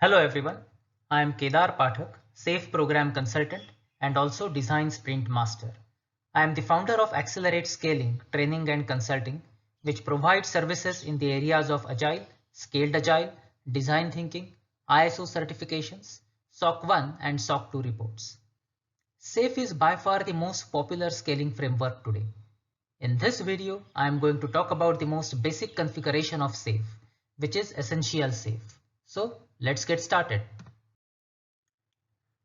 Hello everyone, I am Kedar Pathak, SAFE Program Consultant and also Design Sprint Master. I am the founder of Accelerate Scaling, Training and Consulting, which provides services in the areas of Agile, Scaled Agile, Design Thinking, ISO certifications, SOC 1 and SOC 2 reports. SAFE is by far the most popular scaling framework today. In this video, I am going to talk about the most basic configuration of SAFE, which is Essential SAFE. So let's get started.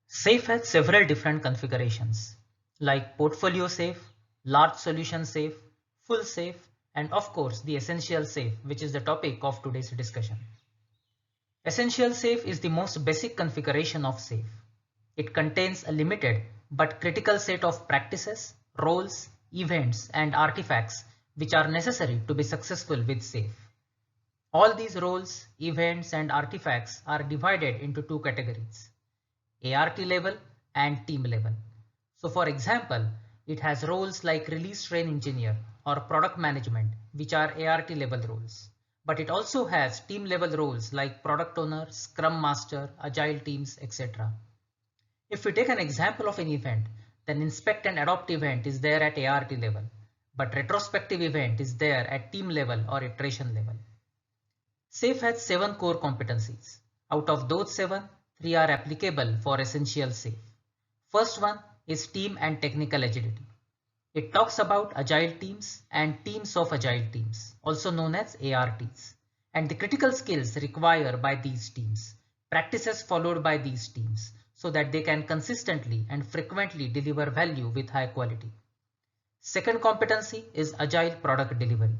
SAFE has several different configurations like Portfolio SAFE, Large Solution SAFE, Full SAFE, and of course the Essential SAFE, which is the topic of today's discussion. Essential SAFE is the most basic configuration of SAFE. It contains a limited but critical set of practices, roles, events, and artifacts which are necessary to be successful with SAFE. All these roles, events, and artifacts are divided into two categories: ART level and team level. So for example, it has roles like release train engineer or product management, which are ART level roles. But it also has team level roles like product owner, scrum master, agile teams, etc. If we take an example of an event, then inspect and adopt event is there at ART level, but retrospective event is there at team level or iteration level. SAFE has 7 core competencies. Out of those 7, 3 are applicable for Essential SAFE. First one is team and technical agility. It talks about agile teams and teams of agile teams, also known as ARTs, and the critical skills required by these teams, practices followed by these teams, so that they can consistently and frequently deliver value with high quality. Second competency is agile product delivery.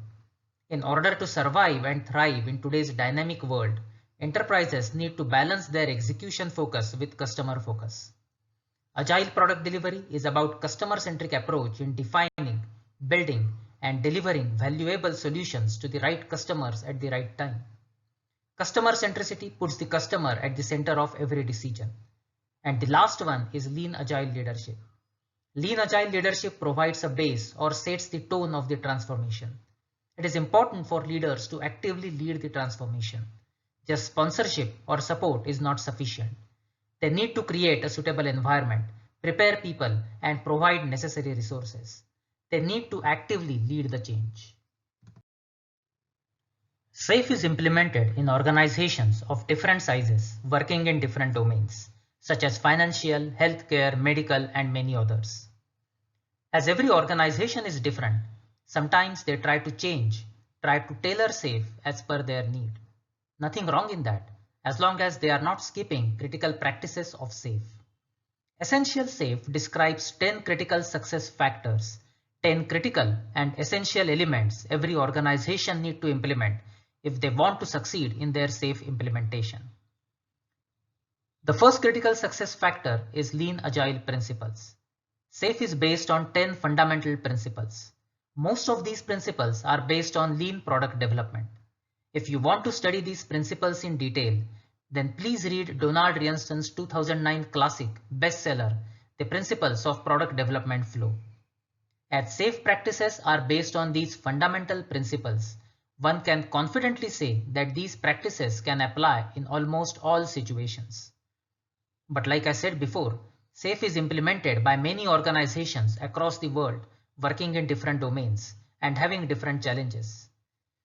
In order to survive and thrive in today's dynamic world, enterprises need to balance their execution focus with customer focus. Agile product delivery is about customer-centric approach in defining, building, and delivering valuable solutions to the right customers at the right time. Customer centricity puts the customer at the center of every decision. And the last one is lean agile leadership. Lean agile leadership provides a base or sets the tone of the transformation. It is important for leaders to actively lead the transformation. Just sponsorship or support is not sufficient. They need to create a suitable environment, prepare people, and provide necessary resources. They need to actively lead the change. SAFE is implemented in organizations of different sizes working in different domains, such as financial, healthcare, medical, and many others. As every organization is different, sometimes they try to tailor SAFE as per their need. Nothing wrong in that, as long as they are not skipping critical practices of SAFE. Essential SAFE describes 10 critical success factors, 10 critical and essential elements every organization needs to implement if they want to succeed in their SAFE implementation. The first critical success factor is lean agile principles. SAFE is based on 10 fundamental principles. Most of these principles are based on lean product development. If you want to study these principles in detail, then please read Donald Rienston's 2009 classic bestseller, The Principles of Product Development Flow. As SAFE practices are based on these fundamental principles, one can confidently say that these practices can apply in almost all situations. But like I said before, SAFE is implemented by many organizations across the world working in different domains and having different challenges.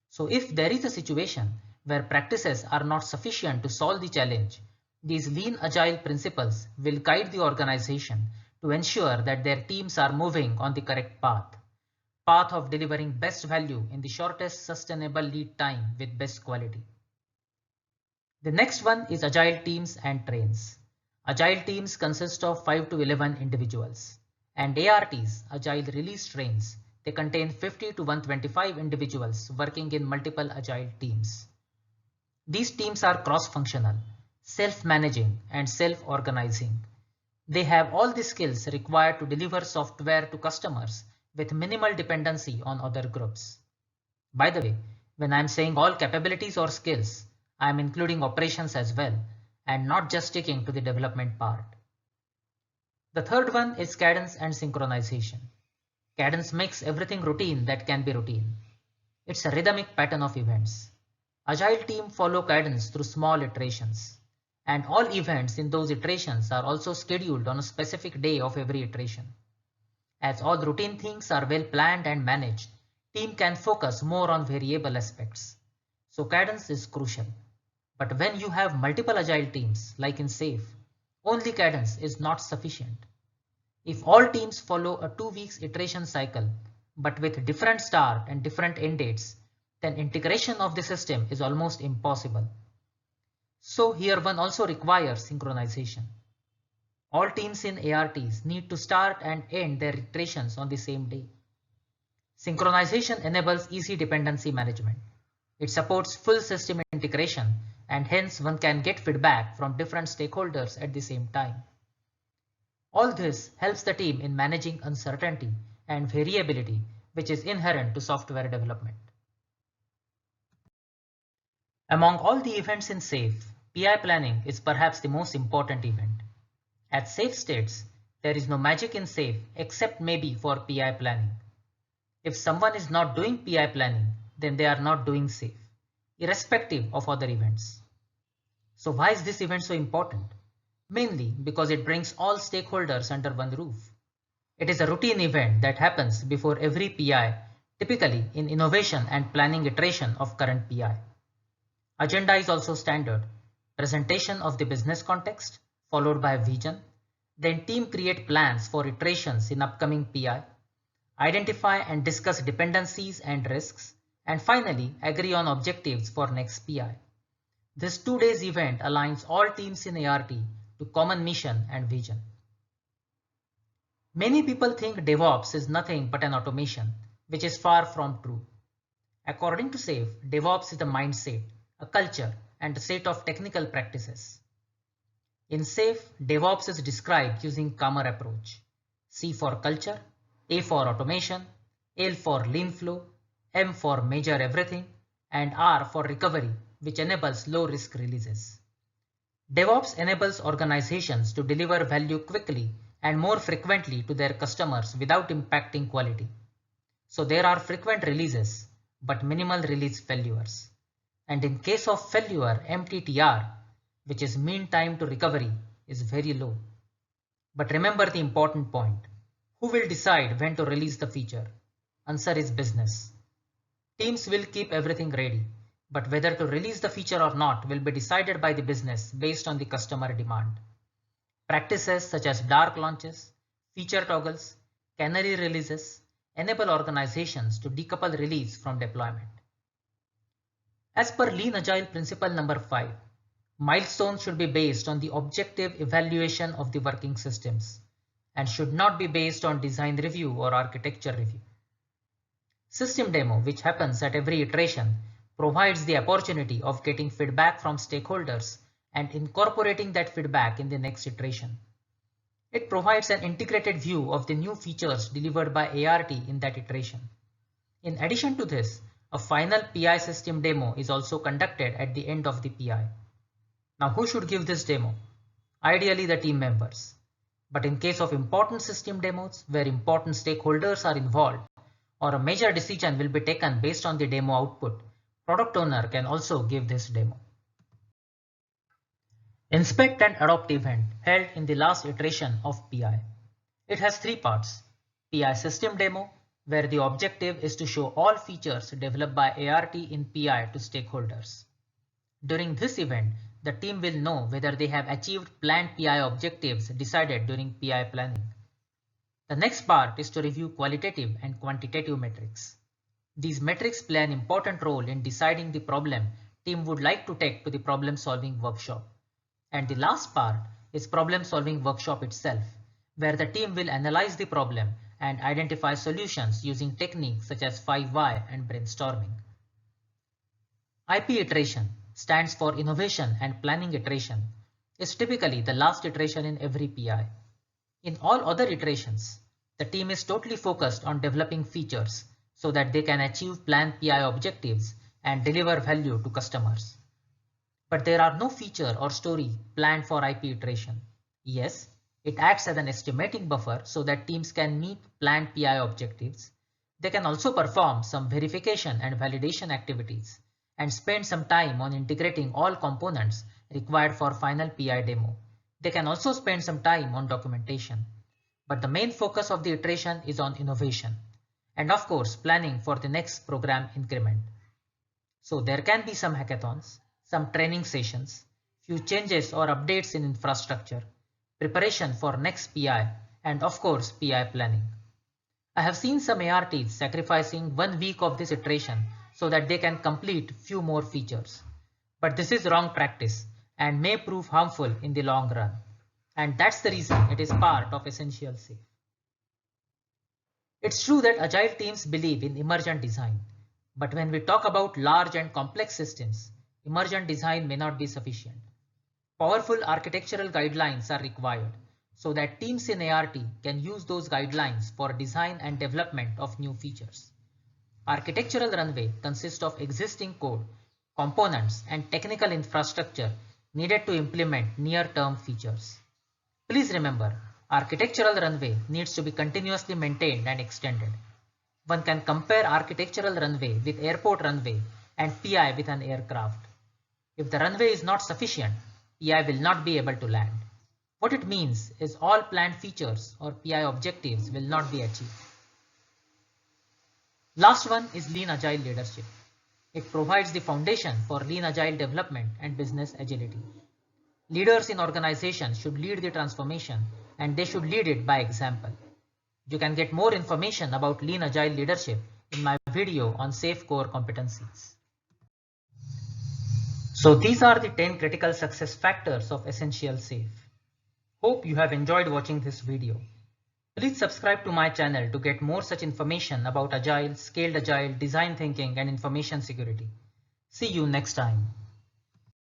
So if there is a situation where practices are not sufficient to solve the challenge, these lean agile principles will guide the organization to ensure that their teams are moving on the correct path of delivering best value in the shortest sustainable lead time with best quality. The next one is agile teams and trains. Agile teams consist of 5 to 11 individuals, and ARTs, agile release trains, they contain 50 to 125 individuals working in multiple agile teams. These teams are cross-functional, self-managing, and self-organizing. They have all the skills required to deliver software to customers with minimal dependency on other groups. By the way, when I am saying all capabilities or skills, I am including operations as well, and not just sticking to the development part. The third one is cadence and synchronization. Cadence makes everything routine that can be routine. It's a rhythmic pattern of events. Agile team follow cadence through small iterations. and all events in those iterations are also scheduled on a specific day of every iteration. As all routine things are well planned and managed, team can focus more on variable aspects. So cadence is crucial. But when you have multiple agile teams, like in SAFe, only cadence is not sufficient. If all teams follow a 2 weeks iteration cycle, but with different start and different end dates, then integration of the system is almost impossible. So here one also requires synchronization. All teams in ARTs need to start and end their iterations on the same day. Synchronization enables easy dependency management. It supports full system integration, and hence one can get feedback from different stakeholders at the same time. All this helps the team in managing uncertainty and variability, which is inherent to software development. Among all the events in SAFe, PI planning is perhaps the most important event. At SAFe states, there is no magic in SAFe except maybe for PI planning. If someone is not doing PI planning, then they are not doing SAFe, irrespective of other events. So why is this event so important? Mainly because it brings all stakeholders under one roof. It is a routine event that happens before every PI, typically in innovation and planning iteration of current PI. Agenda is also standard. Presentation of the business context, followed by vision. Then team create plans for iterations in upcoming PI. Identify and discuss dependencies and risks. And finally, agree on objectives for next PI. This 2 days event aligns all teams in ART to common mission and vision. Many people think DevOps is nothing but an automation, which is far from true. According to SAFe, DevOps is the mindset, a culture, and a set of technical practices. In SAFe, DevOps is described using Calmer approach. C for culture, A for automation, L for lean flow, M for measure everything, and R for recovery, which enables low risk releases. DevOps enables organizations to deliver value quickly and more frequently to their customers without impacting quality. So there are frequent releases, but minimal release failures. And in case of failure, MTTR, which is mean time to recovery, is very low. But remember the important point. Who will decide when to release the feature? Answer is business. Teams will keep everything ready, but whether to release the feature or not will be decided by the business based on the customer demand. Practices such as dark launches, feature toggles, canary releases enable organizations to decouple release from deployment. As per Lean Agile principle number 5, milestones should be based on the objective evaluation of the working systems and should not be based on design review or architecture review. System demo, which happens at every iteration, provides the opportunity of getting feedback from stakeholders and incorporating that feedback in the next iteration. It provides an integrated view of the new features delivered by ART in that iteration. In addition to this, a final PI system demo is also conducted at the end of the PI. Now who should give this demo? Ideally the team members. But in case of important system demos where important stakeholders are involved or a major decision will be taken based on the demo output, product owner can also give this demo. Inspect and adopt event held in the last iteration of PI. It has 3 parts. PI system demo, where the objective is to show all features developed by ART in PI to stakeholders. During this event, the team will know whether they have achieved planned PI objectives decided during PI planning. The next part is to review qualitative and quantitative metrics. These metrics play an important role in deciding the problem team would like to take to the problem solving workshop. And the last part is problem solving workshop itself, where the team will analyze the problem and identify solutions using techniques such as 5 Why and brainstorming. IP iteration stands for innovation and planning iteration, is typically the last iteration in every PI. In all other iterations, the team is totally focused on developing features so that they can achieve planned PI objectives and deliver value to customers. But there are no feature or story planned for IP iteration. Yes, it acts as an estimating buffer so that teams can meet planned PI objectives. They can also perform some verification and validation activities and spend some time on integrating all components required for final PI demo. They can also spend some time on documentation. But the main focus of the iteration is on innovation and of course planning for the next program increment. So there can be some hackathons, some training sessions, few changes or updates in infrastructure, preparation for next PI, and of course PI planning. I have seen some ARTs sacrificing 1 week of this iteration so that they can complete few more features. But this is wrong practice and may prove harmful in the long run. And that's the reason it is part of Essential Safe. It's true that agile teams believe in emergent design, but when we talk about large and complex systems, emergent design may not be sufficient. Powerful architectural guidelines are required so that teams in ART can use those guidelines for design and development of new features. Architectural runway consists of existing code, components, and technical infrastructure needed to implement near-term features. Please remember, architectural runway needs to be continuously maintained and extended. One can compare architectural runway with airport runway and PI with an aircraft. If the runway is not sufficient, PI will not be able to land. What it means is all planned features or PI objectives will not be achieved. Last one is Lean Agile leadership. It provides the foundation for Lean Agile development and business agility. Leaders in organizations should lead the transformation and they should lead it by example. You can get more information about Lean Agile leadership in my video on Safe Core competencies. So these are the 10 critical success factors of Essential Safe. Hope you have enjoyed watching this video. Please subscribe to my channel to get more such information about Agile, Scaled Agile, design thinking and information security. See you next time.